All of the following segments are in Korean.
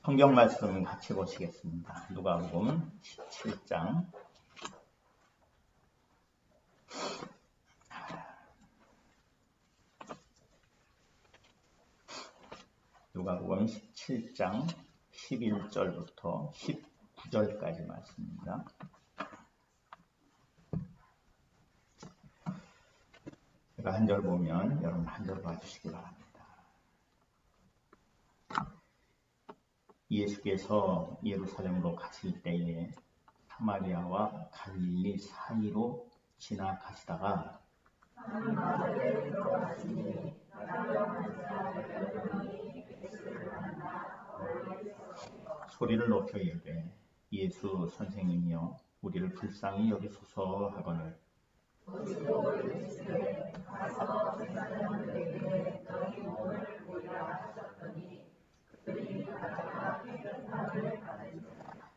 성경 말씀 같이 보시겠습니다. 누가복음 17장 누가복음 17장 11절부터 19절까지 말씀입니다. 제가 한 절 보면 여러분 한 절 봐주시기 바랍니다. 예수께서 예루살렘으로 가실 때에 사마리아와 갈릴리 사이로 지나가시다가 소리를 높여 이르되 예수 선생님이여 우리를 불쌍히 여기소서 하거늘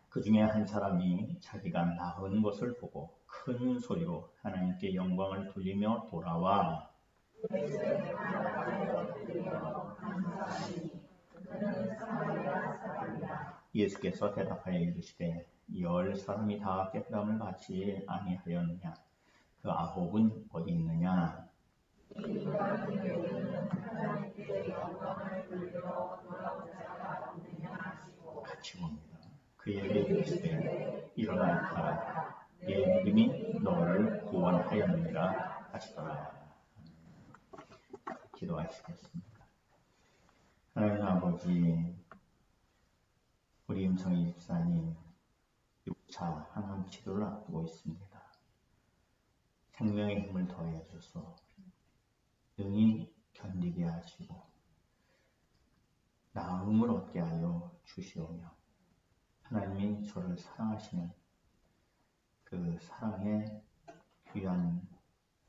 그 중에 한 사람이 자기가 나은 것을 보고 큰 소리로 하나님께 영광을 돌리며 돌아와 예수께서 대답하여 이르시되 10사람이 다 깨끗함을 받지 아니하였느냐 그 9은 어디 있느냐 같이 봅니다. 그에게 이르시되 일어나 가라 네 믿음이 너를 구원하였느니라 하시더라. 기도하시겠습니다. 하나님 아버지, 우리 임성희 집사님 6차 항암 치료를 앞두고 있습니다. 생명의 힘을 더해 주소 능히 견디게 하시고 나음을 얻게 하여 주시오며 하나님이 저를 사랑하시는 그 사랑의 귀한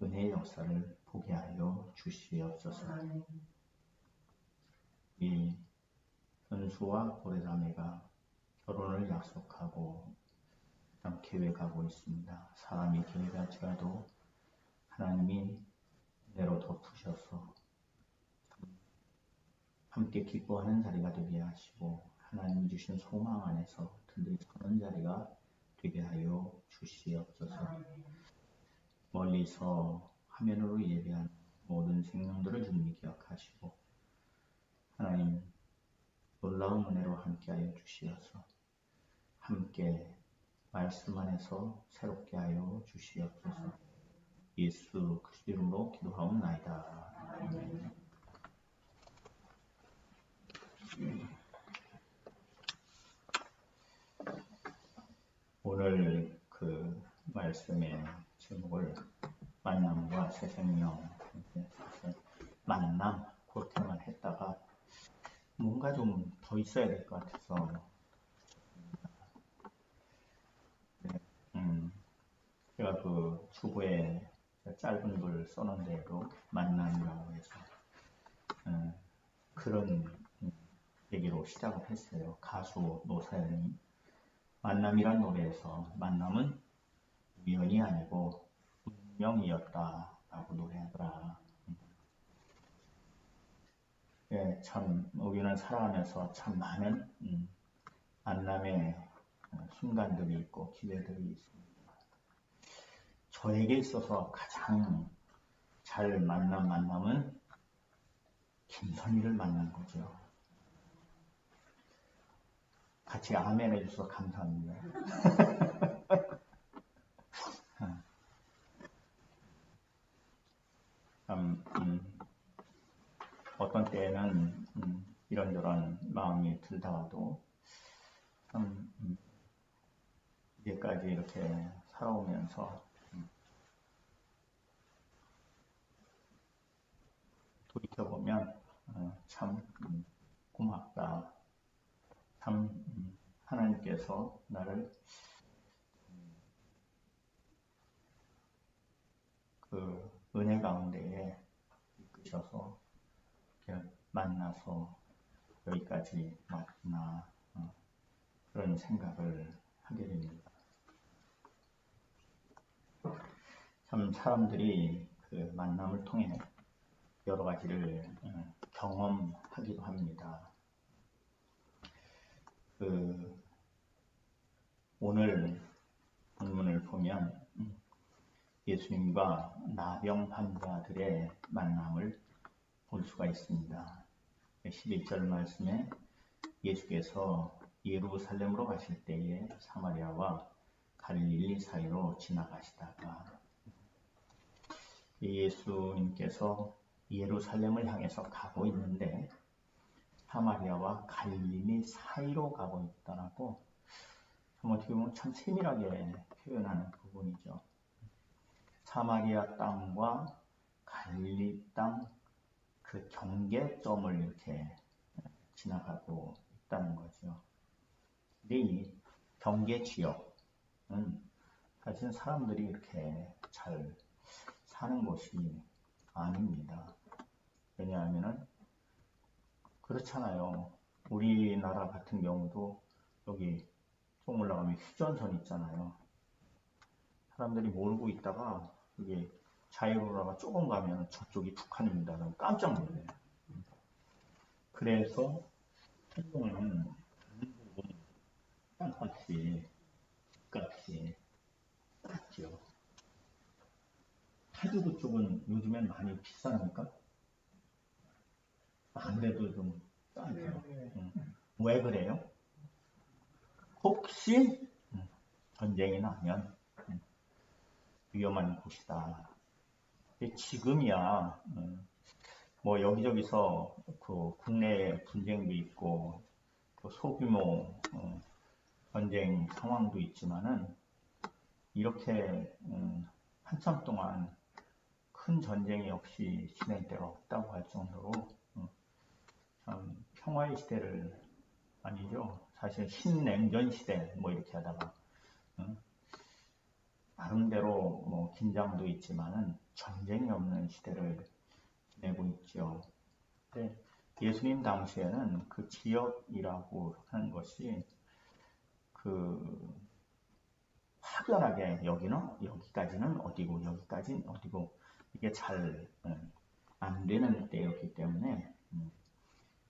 은혜의 역사를 보게 하여 주시옵소서. 이 현수와 고래자매가 결혼을 약속하고 계획하고 있습니다. 사람이 계획할지라도 하나님이 은혜로 덮으셔서 함께 기뻐하는 자리가 되게 하시고 하나님이 주신 소망 안에서 든든히 서는 자리가 되게 하여 주시옵소서. 멀리서 화면으로 예배한 모든 생명들을 주님이 기억하시고 하나님 놀라운 은혜로 함께하여 주시어서 함께 말씀 안에서 새롭게 하여 주시옵소서. 예수 그리스도 이름으로 기도하옵나이다. 아멘. 오늘 그 말씀의 제목을 만남과 새 생명, 만남 그렇게만 했다가 뭔가 좀 더 있어야 될 것 같아서 제가 그 주보에 짧은 글 써놓은대로 만남이라고 해서 그런 얘기로 시작을 했어요. 가수 노사연이 만남이란 노래에서 만남은 우연이 아니고 운명이었다라고 노래하더라. 예, 참 우리는 살아가면서 참 많은 만남의 순간들이 있고 기회들이 있습니다. 저에게 있어서 가장 잘 만난 만남은 김선희를 만난 거죠. 같이 아멘 해주셔서 감사합니다. 어떤 때에는 이런저런 마음이 들다가도 이제까지 이렇게 살아오면서 돌이켜보면 참 고맙다. 참 하나님께서 나를 그 은혜 가운데에 이끄셔서 이렇게 만나서 여기까지 왔구나 그런 생각을 하게 됩니다. 참 사람들이 그 만남을 통해 여러 가지를 경험하기도 합니다. 오늘 본문을 보면 예수님과 나병 환자들의 만남을 볼 수가 있습니다. 11절 말씀에 예수께서 예루살렘으로 가실 때에 사마리아와 갈릴리 사이로 지나가시다가 예수님께서 예루살렘을 향해서 가고 있는데 사마리아와 갈릴리 사이로 가고 있다라고 어떻게 보면 참 세밀하게 표현하는 부분이죠. 사마리아 땅과 갈릴리 땅 그 경계점을 이렇게 지나가고 있다는 거죠. 근데 이 경계 지역은 사실 사람들이 이렇게 잘 사는 곳이 아닙니다. 왜냐하면은 그렇잖아요. 우리나라 같은 경우도 여기 좀 올라가면 휴전선 있잖아요. 사람들이 모르고 있다가 여기 자유로라가 조금 가면 저쪽이 북한입니다. 깜짝 놀래요. 그래서 한동안은 땅값이 쌌죠. 타주구 쪽은 요즘엔 많이 비싸니까 아무래도 좀 싸죠. 왜 그래요? 혹시 전쟁이 나면 위험한 곳이다. 지금이야 뭐 여기저기서 그 국내 분쟁도 있고 또 소규모 전쟁 상황도 있지만은 이렇게 한참 동안 큰 전쟁이 없이 진행 때가 없다고 할 정도로 참 평화의 시대를 아니죠. 사실 신냉전 시대 뭐 이렇게 하다가 나름대로 뭐 긴장도 있지만은 전쟁이 없는 시대를 지내고 있죠. 근데 예수님 당시에는 그 지역이라고 하는 것이 확연하게 여기까지는 어디고 여기까지는 어디고 이게 잘 안 되는 때였기 때문에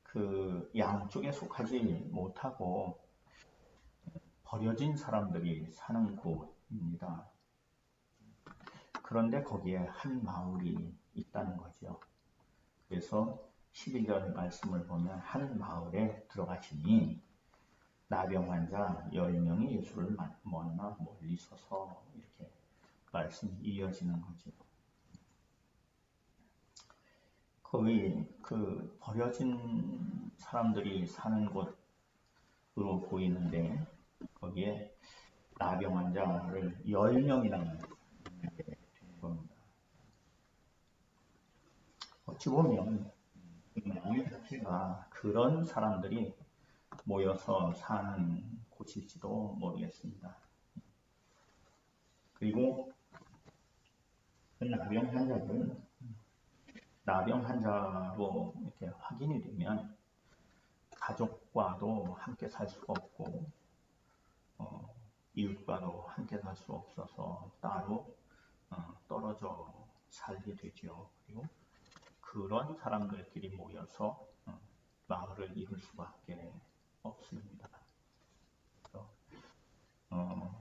그 양쪽에 속하지 못하고 버려진 사람들이 사는 곳입니다. 그런데 거기에 한 마을이 있다는 거죠. 그래서 11절 말씀을 보면 한 마을에 들어가시니 나병 환자 10명이 예수를 만나 멀리 서서 이렇게 말씀이 이어지는 거죠. 거의 그 버려진 사람들이 사는 곳으로 보이는데 거기에 나병 환자를 10명이나 만나게 된 겁니다. 어찌 보면 마을 자체가 그런 사람들이 모여서 사는 곳일지도 모르겠습니다. 그리고 그 나병 환자들은 나병 환자로 이렇게 확인이 되면 가족과도 함께 살 수가 없고 이웃과도 함께 살 수 없어서 따로 떨어져 살게 되죠. 그리고 그런 사람들끼리 모여서 마을을 이룰 수밖에 없습니다. 그래서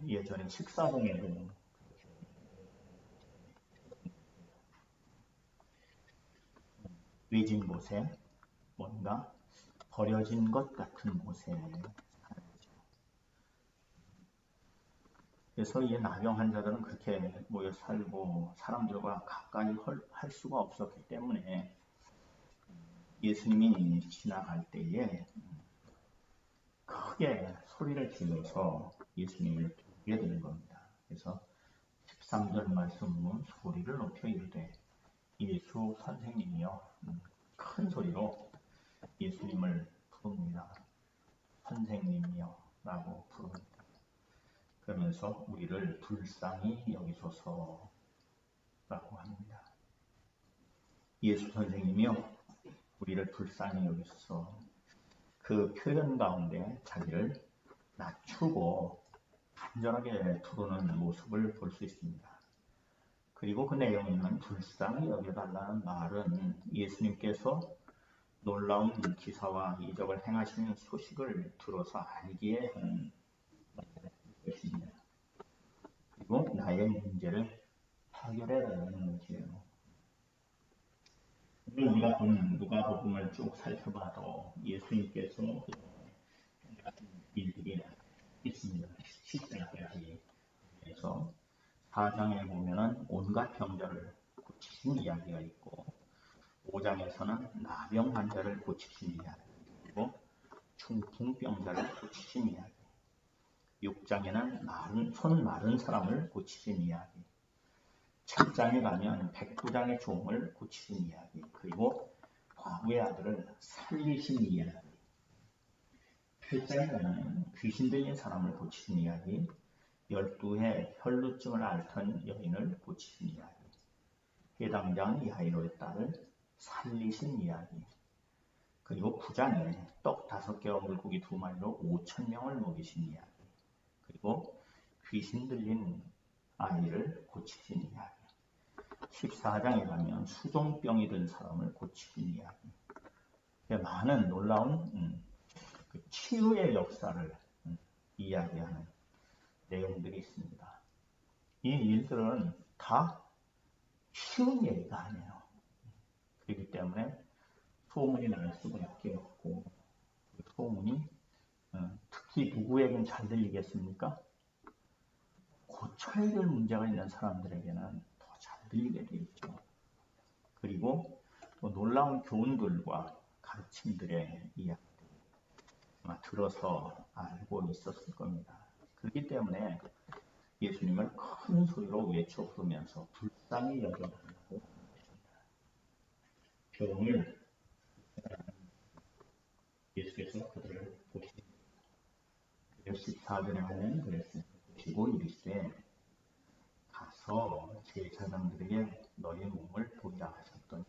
예전에 식사동에도 외진 곳에 뭔가 버려진 것 같은 곳에 살죠. 그래서 이 나병 환자들은 그렇게 모여 살고 사람들과 가까이 할 수가 없었기 때문에 예수님이 지나갈 때에 크게 소리를 질러서 예수님을 부르게 되는 겁니다. 그래서 13절 말씀은 소리를 높여 이르되 예수 선생님이여 큰 소리로 예수님을 부릅니다. 선생님이여 라고 부릅니다. 그러면서 우리를 불쌍히 여기소서 라고 합니다. 예수 선생님이여 우리를 불쌍히 여기소서. 그 표현 가운데 자기를 낮추고 간절하게 부르는 모습을 볼 수 있습니다. 그리고 그 내용에는 불쌍히 여겨달라는 말은 예수님께서 놀라운 기사와 이적을 행하시는 소식을 들어서 알기에 하는 것입니다. 그리고 나의 문제를 해결해달라는 것이에요. 우리가 본 누가복음을 쭉 살펴봐도 예수님께서 같은 일들이 있습니다. 십자가까지. 그래서 4장에 보면은 온갖 병자를 고치신 이야기가 있고 5장에서는 나병 환자를 고치신 이야기 그리고 중풍병자를 고치신 이야기 6장에는 손 마른 사람을 고치신 이야기 7장에 가면 백부장의 종을 고치신 이야기 그리고 과부의 아들을 살리신 이야기 8장에 가면 귀신 들린 사람을 고치신 이야기 12해 혈루증을 앓던 여인을 고치신 이야기 해당장 야이로의 딸을 살리신 이야기 그리고 9장에 떡 5개와 물고기 2마리로 5,000명을 먹이신 이야기 그리고 귀신 들린 아이를 고치신 이야기 14장에 가면 수종병이 든 사람을 고치신 이야기 많은 놀라운 치유의 역사를 이야기하는 내용들이 있습니다. 이 일들은 다 쉬운 얘기가 아니에요. 그렇기 때문에 소문이 날 수밖에 없고 그 소문이 특히 누구에겐 잘 들리겠습니까? 고쳐야 될 문제가 있는 사람들에게는 더 잘 들리게 돼 있죠. 그리고 또 놀라운 교훈들과 가르침들의 이야기들 아마 들어서 알고 있었을 겁니다. 그렇기 때문에 예수님을 큰 소리로 외쳐 부르면서 불쌍히 여겨달라고 했습니다. 병을 예수께서 그들을 보십니다. 14절에 하면 그랬습니다. 보시고 이르시되 가서 제사장들에게 너희 몸을 보이라 하셨더니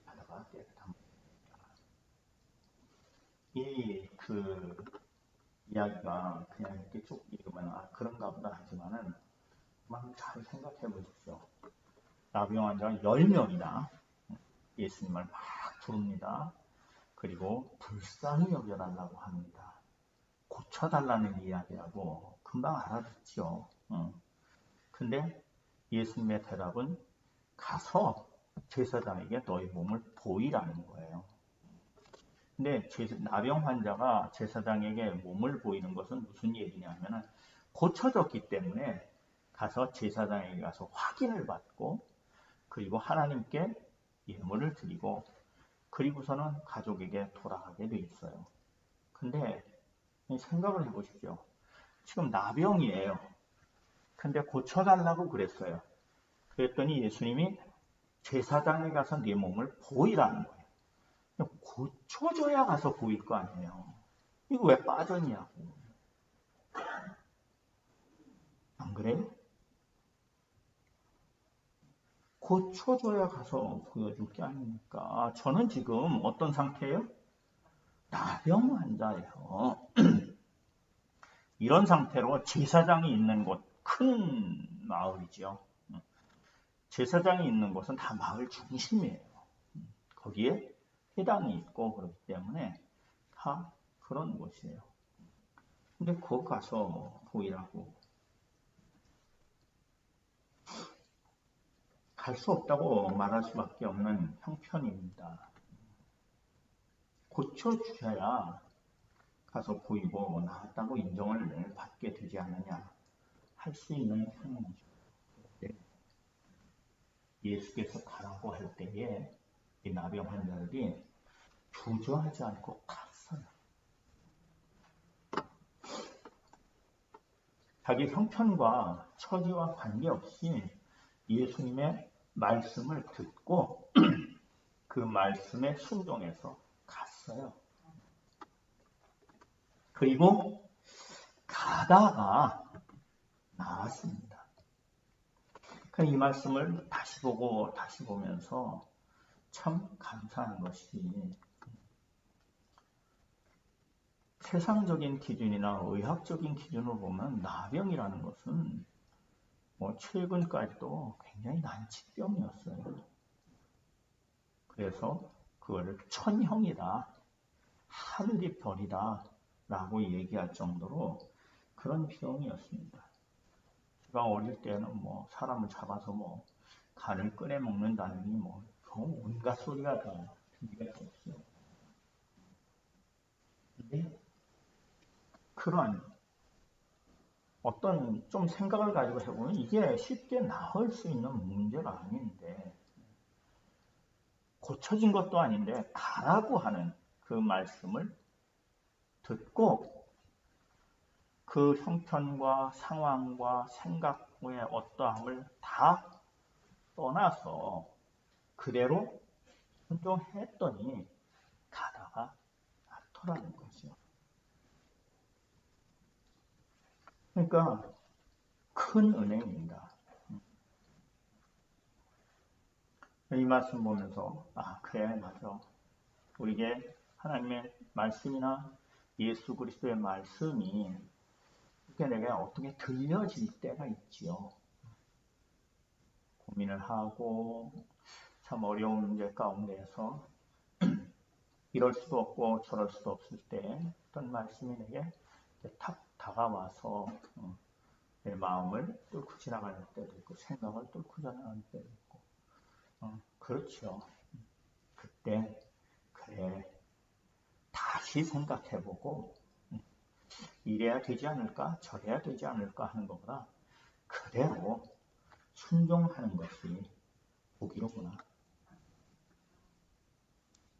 하다가 깨끗함. 이야기가 그냥 이렇게 쭉 읽으면 그런가 보다 하지만은 잘 생각해 보십시오. 나병 환자가 10명이나 예수님을 막 부릅니다. 그리고 불쌍히 여겨달라고 합니다. 고쳐달라는 이야기라고 금방 알아듣죠. 근데 예수님의 대답은 가서 제사장에게 너희 몸을 보이라는 거예요. 근데 나병 환자가 제사장에게 몸을 보이는 것은 무슨 얘기냐면은 고쳐졌기 때문에 가서 제사장에게 가서 확인을 받고 그리고 하나님께 예물을 드리고 그리고서는 가족에게 돌아가게 돼 있어요. 근데 생각을 해보십시오. 지금 나병이에요. 근데 고쳐달라고 그랬어요. 그랬더니 예수님이 제사장에 가서 네 몸을 보이라는 거예요. 고쳐줘야 가서 보일 거 아니에요. 이거 왜 빠졌냐고. 안 그래요? 고쳐줘야 가서 보여줄 게 아닙니까? 저는 지금 어떤 상태예요? 나병 환자예요. 이런 상태로 제사장이 있는 곳, 큰 마을이죠. 제사장이 있는 곳은 다 마을 중심이에요. 거기에 회당이 있고 그렇기 때문에 다 그런 곳이에요. 근데 거기 가서 보이라고 갈 수 없다고 말할 수밖에 없는 형편입니다. 고쳐주셔야 가서 보이고 나았다고 인정을 받게 되지 않느냐 할 수 있는 상황이죠. 예수께서 가라고 할 때에 이 나병 환자들이 주저하지 않고 갔어요. 자기 형편과 처지와 관계없이 예수님의 말씀을 듣고 그 말씀에 순종해서 갔어요. 그리고 가다가 나왔습니다. 이 말씀을 다시 보고 다시 보면서 참 감사한 것이 세상적인 기준이나 의학적인 기준으로 보면 나병이라는 것은 최근까지도 굉장히 난치병이었어요. 그래서 그거를 천형이다, 하늘이 별이다 라고 얘기할 정도로 그런 병이었습니다. 제가 어릴 때는 뭐 사람을 잡아서 뭐 간을 꺼내 먹는다느니 뭐 온갖 소리가 다 들렸었어요. 근데 그런 어떤 좀 생각을 가지고 해보면 이게 쉽게 나을 수 있는 문제가 아닌데, 고쳐진 것도 아닌데 가라고 하는 그 말씀을 듣고 그 형편과 상황과 생각의 어떠함을 다 떠나서 그대로 순종했더니 가다가 낫더라는 거죠. 그러니까 큰 은혜입니다. 이 말씀 보면서 그래, 맞아. 우리에게 하나님의 말씀이나 예수 그리스도의 말씀이 이렇게 내게 어떻게 들려질 때가 있지요. 고민을 하고 참 어려운 문제 가운데에서 이럴 수도 없고 저럴 수도 없을 때 어떤 말씀이 내게 탁 다가와서 내 마음을 뚫고 지나가는 때도 있고 생각을 뚫고 지나가는 때도 있고 그렇죠. 그때 그래, 다시 생각해보고 이래야 되지 않을까 저래야 되지 않을까 하는 것보다 그대로 순종하는 것이 복이로구나.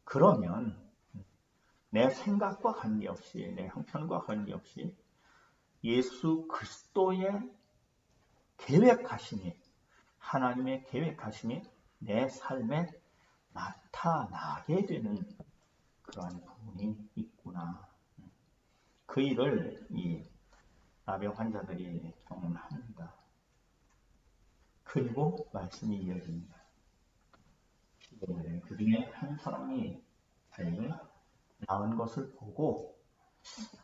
그러면 내 생각과 관계없이, 내 형편과 관계없이 예수 그리스도의 계획하심이, 하나님의 계획하심이 내 삶에 나타나게 되는 그러한 부분이 있구나. 그 일을 이 나병 환자들이 경험합니다. 그리고 말씀이 이어집니다. 그 중에 한 사람이 자기를 나은 것을 보고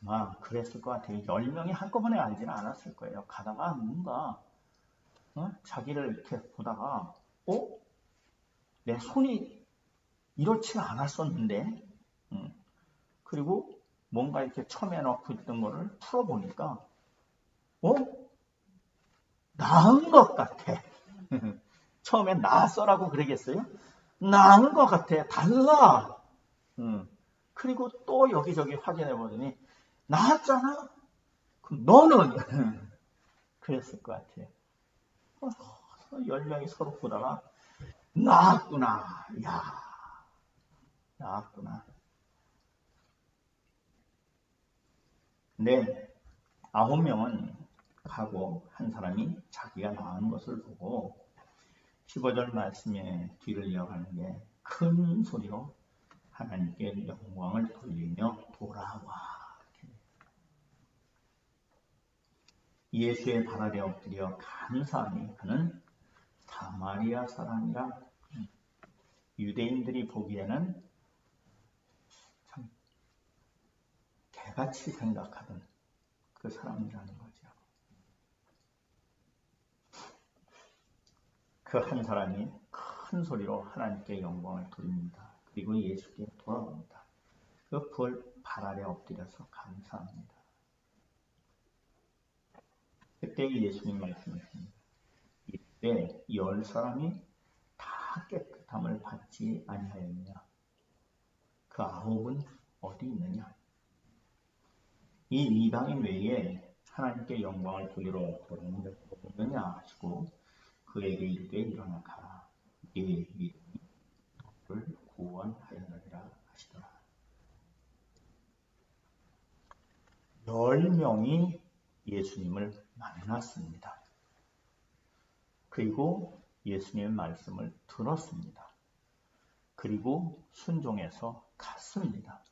아마 그랬을 것 같아요. 10명이 한꺼번에 알지는 않았을 거예요. 가다가 뭔가 자기를 이렇게 보다가 내 손이 이렇지 않았었는데 그리고 뭔가 이렇게 처음에 넣고 있던 거를 풀어보니까 나은 것 같아. 처음엔 나았어라고 그러겠어요? 나은 것 같아. 달라. 그리고 또 여기저기 확인해 보더니 나았잖아. 그럼 너는 그랬을 것 같아요. 10명이 서로 보다가 나았구나. 야, 나았구나. 근데 9명은 가고 한 사람이 자기가 나은 것을 보고 15절 말씀에 뒤를 이어가는 게 큰 소리로 하나님께 영광을 돌리며 돌아와. 예수의 발 아래 엎드려 감사하니 그는 사마리아 사람이라. 유대인들이 보기에는 참 개같이 생각하던 그 사람이라는 거죠. 그 한 사람이 큰 소리로 하나님께 영광을 돌립니다. 그리고 예수께 돌아옵니다. 그 발 아래 엎드려서 감사합니다. 그때 예수님 말씀하십니다. 이때 10사람이 다 깨끗함을 받지 아니하였느냐? 그 9은 어디 있느냐? 이 이방인 외에 하나님께 영광을 돌리러 돌아오느냐 하시고 그에게 이르되 일어나 가라. 네 믿음이 너를 구원하였느니라 하시더라. 10명이 예수님을 만났습니다. 그리고 예수님의 말씀을 들었습니다. 그리고 순종해서 갔습니다.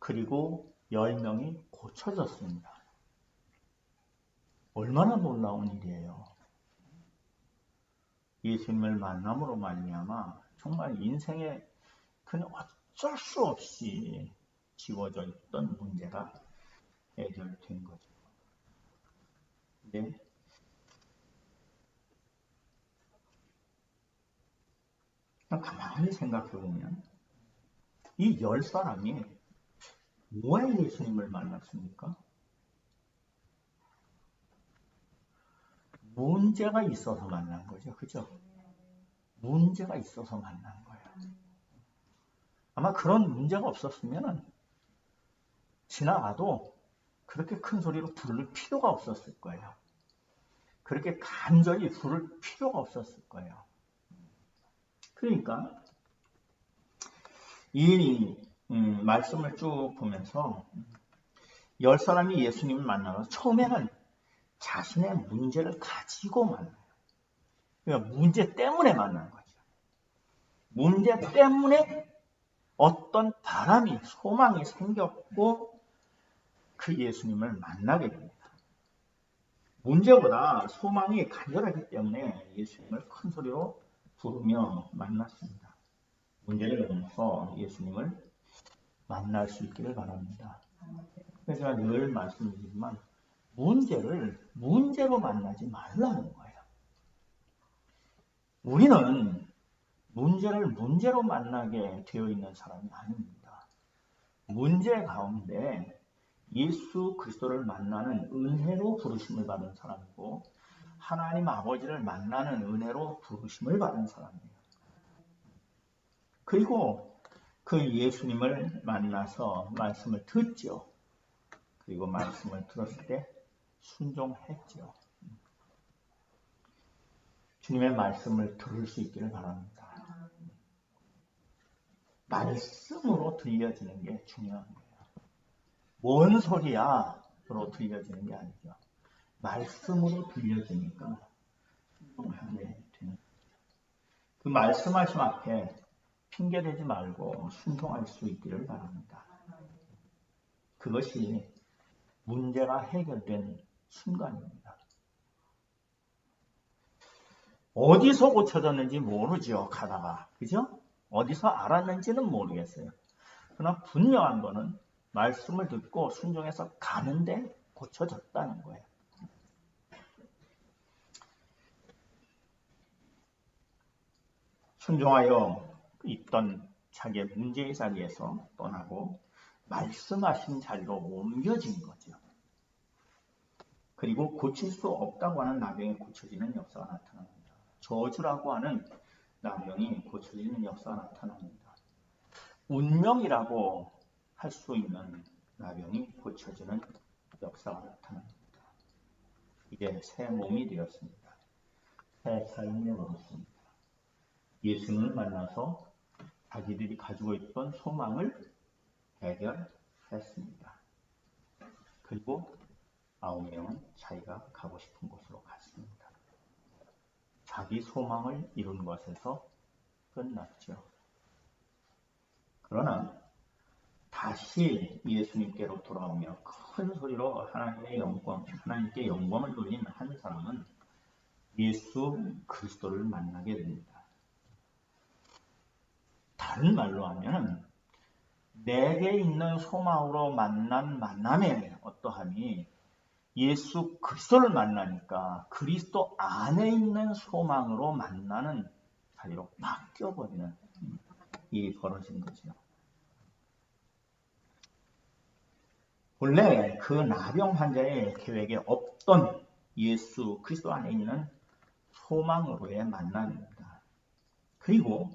그리고 10명이 고쳐졌습니다. 얼마나 놀라운 일이에요. 예수님을 만남으로 말미암아 정말 인생에 그냥 어쩔 수 없이 지워져 있던 문제가 해결된 거죠. 근데 가만히 생각해 보면 이 10사람이 왜 예수님을 만났습니까? 문제가 있어서 만난 거죠. 그죠? 문제가 있어서 만난 거예요. 아마 그런 문제가 없었으면 지나가도 그렇게 큰 소리로 부를 필요가 없었을 거예요. 그렇게 간절히 부를 필요가 없었을 거예요. 그러니까 이 말씀을 쭉 보면서 10사람이 예수님을 만나서 처음에는 자신의 문제를 가지고 만나요. 그러니까 문제 때문에 만난 거죠. 문제 때문에 어떤 바람이, 소망이 생겼고 그 예수님을 만나게 됩니다. 문제보다 소망이 간절하기 때문에 예수님을 큰 소리로 부르며 만났습니다. 문제를 넘어서 예수님을 만날 수 있기를 바랍니다. 그래서 제가 늘 말씀드리지만 문제를 문제로 만나지 말라는 거예요. 우리는 문제를 문제로 만나게 되어 있는 사람이 아닙니다. 문제 가운데 예수 그리스도를 만나는 은혜로 부르심을 받은 사람이고 하나님 아버지를 만나는 은혜로 부르심을 받은 사람이에요. 그리고 그 예수님을 만나서 말씀을 듣죠. 그리고 말씀을 들었을 때 순종했죠. 주님의 말씀을 들을 수 있기를 바랍니다. 말씀으로 들려지는 게 중요한 거예요. 뭔 소리야? 로 들려지는 게 아니죠. 말씀으로 들려지니까 순종하게 되는 거죠. 그 말씀하심 앞에 핑계대지 말고 순종할 수 있기를 바랍니다. 그것이 문제가 해결된 순간입니다. 어디서 고쳐졌는지 모르죠. 가다가. 그죠? 어디서 알았는지는 모르겠어요. 그러나 분명한 거는 말씀을 듣고 순종해서 가는데 고쳐졌다는 거예요. 순종하여 있던 자기의 문제의 자리에서 떠나고 말씀하신 자리로 옮겨진 거죠. 그리고 고칠 수 없다고 하는 나병이 고쳐지는 역사가 나타납니다. 저주라고 하는 나병이 고쳐지는 역사가 나타납니다. 운명이라고 할 수 있는 나병이 고쳐지는 역사가 나타납니다. 이제 새 몸이 되었습니다. 새 삶이 되었습니다. 예수님을 만나서 자기들이 가지고 있던 소망을 해결했습니다. 그리고 9명은 자기가 가고 싶은 곳으로 갔습니다. 자기 소망을 이룬 것에서 끝났죠. 그러나 다시 예수님께로 돌아오며 큰 소리로 하나님께 영광을 돌린 한 사람은 예수 그리스도를 만나게 됩니다. 다른 말로 하면 내게 있는 소망으로 만난 만남의 어떠함이 예수 그리스도를 만나니까 그리스도 안에 있는 소망으로 만나는 자리로 바뀌어버리는 일이 벌어진 거죠. 원래 그 나병 환자의 계획에 없던 예수 그리스도 안에 있는 소망으로의 만남입니다. 그리고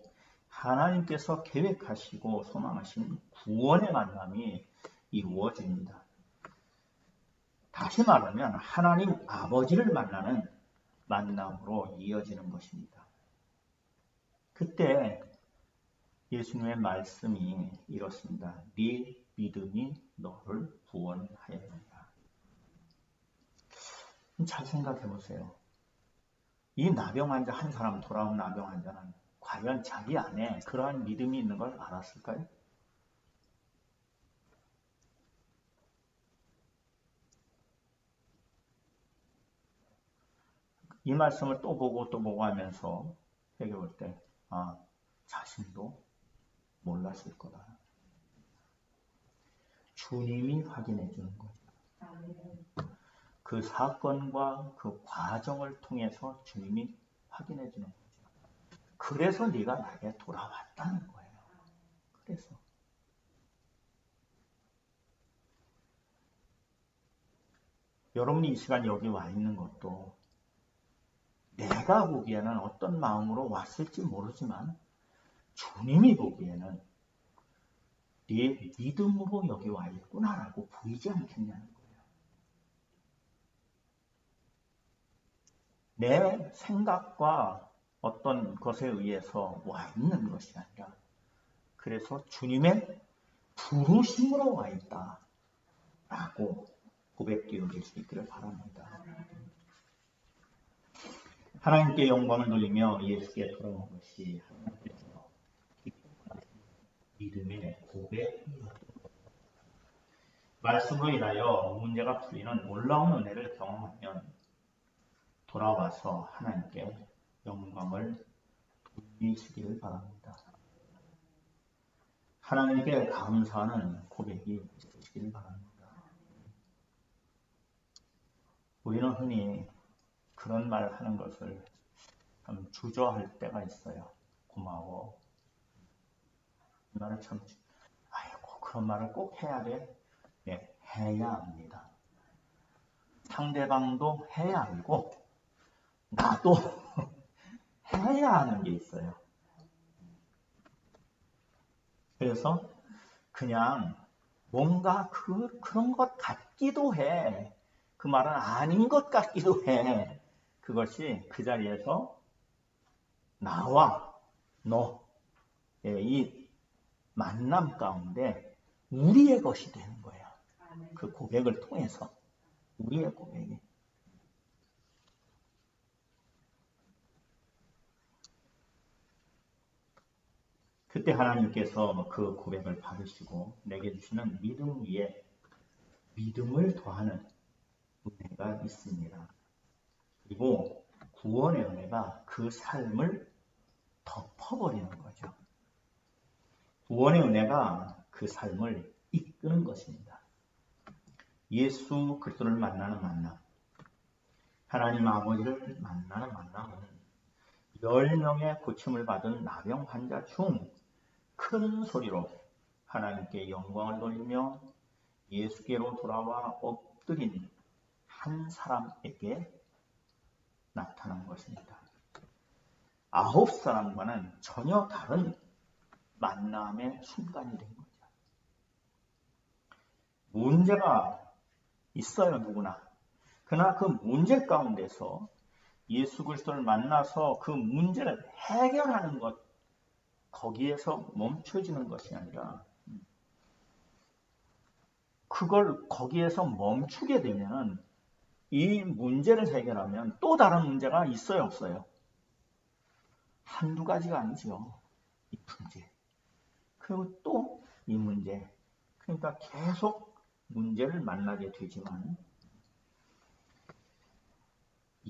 하나님께서 계획하시고 소망하신 구원의 만남이 이루어집니다. 다시 말하면 하나님 아버지를 만나는 만남으로 이어지는 것입니다. 그때 예수님의 말씀이 이렇습니다. 네 믿음이 너를 구원하였느니라. 잘 생각해 보세요. 이 나병 환자 한 사람 돌아온 나병 환자는 과연 자기 안에 그러한 믿음이 있는 걸 알았을까요? 이 말씀을 또 보고 하면서 회개 볼 때, 자신도 몰랐을 거다. 주님이 확인해 주는 거죠. 그 사건과 그 과정을 통해서 주님이 확인해 주는 거죠. 그래서 네가 나에게 돌아왔다는 거예요. 그래서 여러분이 이 시간 여기 와 있는 것도 내가 보기에는 어떤 마음으로 왔을지 모르지만 주님이 보기에는 네 믿음으로 여기 와 있구나라고 보이지 않겠냐는 거예요. 내 생각과 어떤 것에 의해서 와 있는 것이 아니라 그래서 주님의 부르심으로 와 있다라고 고백되어질 수 있기를 바랍니다. 하나님께 영광을 돌리며 예수께 돌아온 것이 하나님께서 믿음의 고백이었던 말씀으로 인하여 문제가 풀리는 놀라운 은혜를 경험하면 돌아와서 하나님께 영광을 돌리시기를 바랍니다. 하나님께 감사하는 고백이 있으시기를 바랍니다. 우리는 흔히 그런 말을 하는 것을 좀 주저할 때가 있어요. 고마워. 이 말을 참, 아이고, 그런 말을 꼭 해야 돼? 네, 해야 합니다. 상대방도 해야 하고, 나도 해야 하는 게 있어요. 그래서 그냥 뭔가 그런 것 같기도 해. 그 말은 아닌 것 같기도 해. 그것이 그 자리에서 나와 너의 만남 가운데 우리의 것이 되는 거예요. 그 고백을 통해서 우리의 고백이. 그때 하나님께서 그 고백을 받으시고 내게 주시는 믿음 위에 믿음을 더하는 은혜가 있습니다. 그리고 구원의 은혜가 그 삶을 덮어버리는 거죠. 구원의 은혜가 그 삶을 이끄는 것입니다. 예수 그리스도를 만나는 만남, 하나님 아버지를 만나는 만남은 10명의 고침을 받은 나병 환자 중 큰 소리로 하나님께 영광을 돌리며 예수께로 돌아와 엎드린 한 사람에게 나타난 것입니다. 9사람과는 전혀 다른 만남의 순간이 된 거죠. 문제가 있어요, 누구나. 그러나 그 문제 가운데서 예수 그리스도를 만나서 그 문제를 해결하는 것, 거기에서 멈춰지는 것이 아니라 그걸 거기에서 멈추게 되면 이 문제를 해결하면 또 다른 문제가 있어요, 없어요? 한두 가지가 아니죠. 이 문제. 그리고 또 이 문제. 그러니까 계속 문제를 만나게 되지만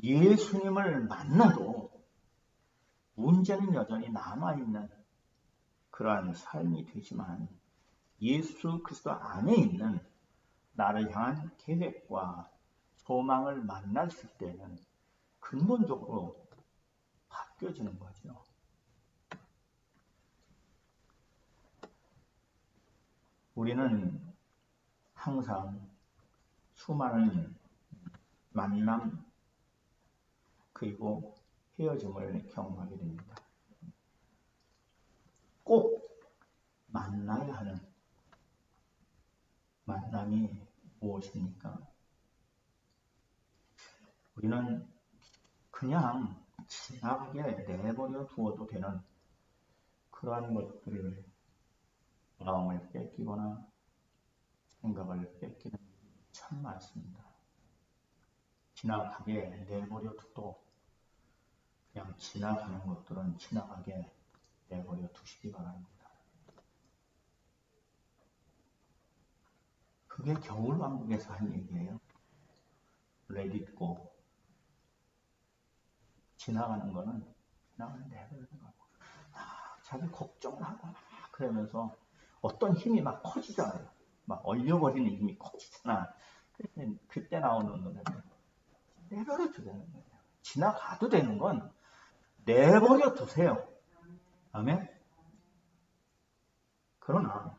예수님을 만나도 문제는 여전히 남아있는 그러한 삶이 되지만 예수 그리스도 안에 있는 나를 향한 계획과 소망을 만났을 때는 근본적으로 바뀌어지는 거죠. 우리는 항상 수많은 만남 그리고 헤어짐을 경험하게 됩니다. 꼭 만나야 하는 만남이 무엇입니까? 우리는 그냥 지나가게 내버려 두어도 되는 그러한 것들을 마음을 뺏기거나 생각을 뺏기는 일이 참 많습니다. 지나가게 내버려 두도 그냥 지나가는 것들은 지나가게 내버려 두시기 바랍니다. 그게 겨울왕국에서 한 얘기예요. Let it go. 지나가는 거는 지나가는 내버려 두고 자기 걱정을 하고 막 그러면서 어떤 힘이 막 커지잖아요. 막 얼려버리는 힘이 커지잖아. 그때 나오는 노래는 내버려 두자는 거예요. 지나가도 되는 건 내버려 두세요. 아멘? 그러나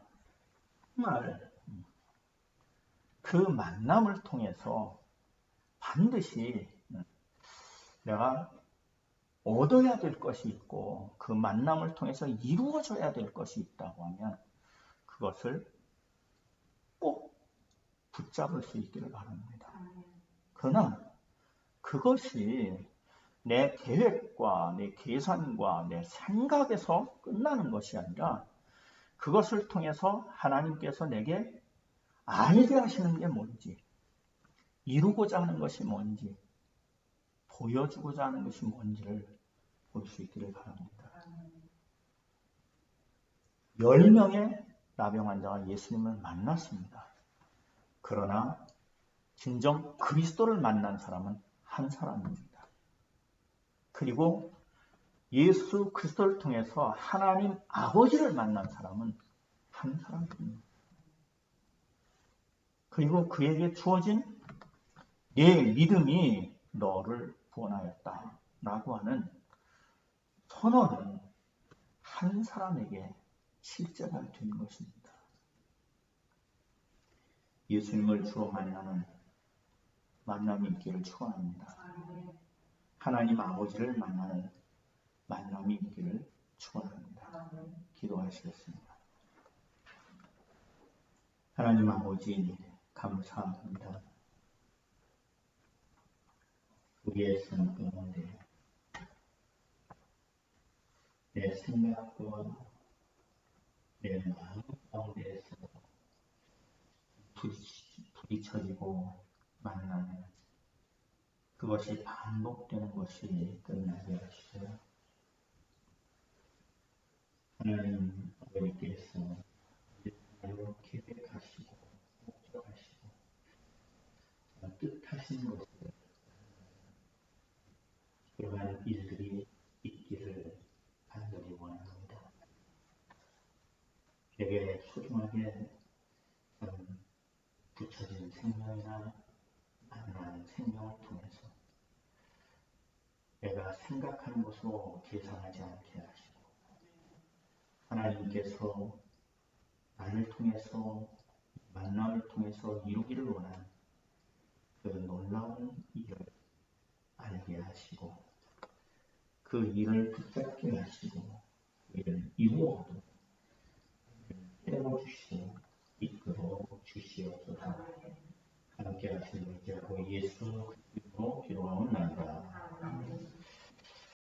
정말 그 만남을 통해서 반드시 내가 얻어야 될 것이 있고 그 만남을 통해서 이루어져야 될 것이 있다고 하면 그것을 꼭 붙잡을 수 있기를 바랍니다. 그러나 그것이 내 계획과 내 계산과 내 생각에서 끝나는 것이 아니라 그것을 통해서 하나님께서 내게 알게 하시는 게 뭔지, 이루고자 하는 것이 뭔지, 보여주고자 하는 것이 뭔지를 볼 수 있기를 바랍니다. 10명의 나병 환자가 예수님을 만났습니다. 그러나 진정 그리스도를 만난 사람은 한 사람입니다. 그리고 예수 그리스도를 통해서 하나님 아버지를 만난 사람은 한 사람입니다. 그리고 그에게 주어진 내 믿음이 너를 구원하였다 라고 하는 선언은 한 사람에게 실제가 된 것입니다. 예수님을 주로 만나는 만남이 있기를 축원합니다. 하나님 아버지를 만나는 만남이 있기를 축원합니다. 기도하시겠습니다. 하나님 아버지 감사합니다. 우리의 삶 가운데 내 생각과 내 마음 가운데에서 부딪혀지고 만나는 그것이 반복되는 것이 끝나게 하시고 하나님 아버지께서 우리를 계획하시고 목적하시고 뜻하신 것을 그러한 일들이 있기를 간절히 원합니다. 내게 소중하게 붙여진 생명이나 만난 생명을 통해서 내가 생각하는 것으로 계산하지 않게 하시고 하나님께서 나를 통해서 만남을 통해서 이루기를 원하는 그 놀라운 일을 알게 하시고 그 일을 붙잡게 하시고 그 일을 이루어도 세워주시고 이끌어 주시옵소서. 함께 하시는 자고 예수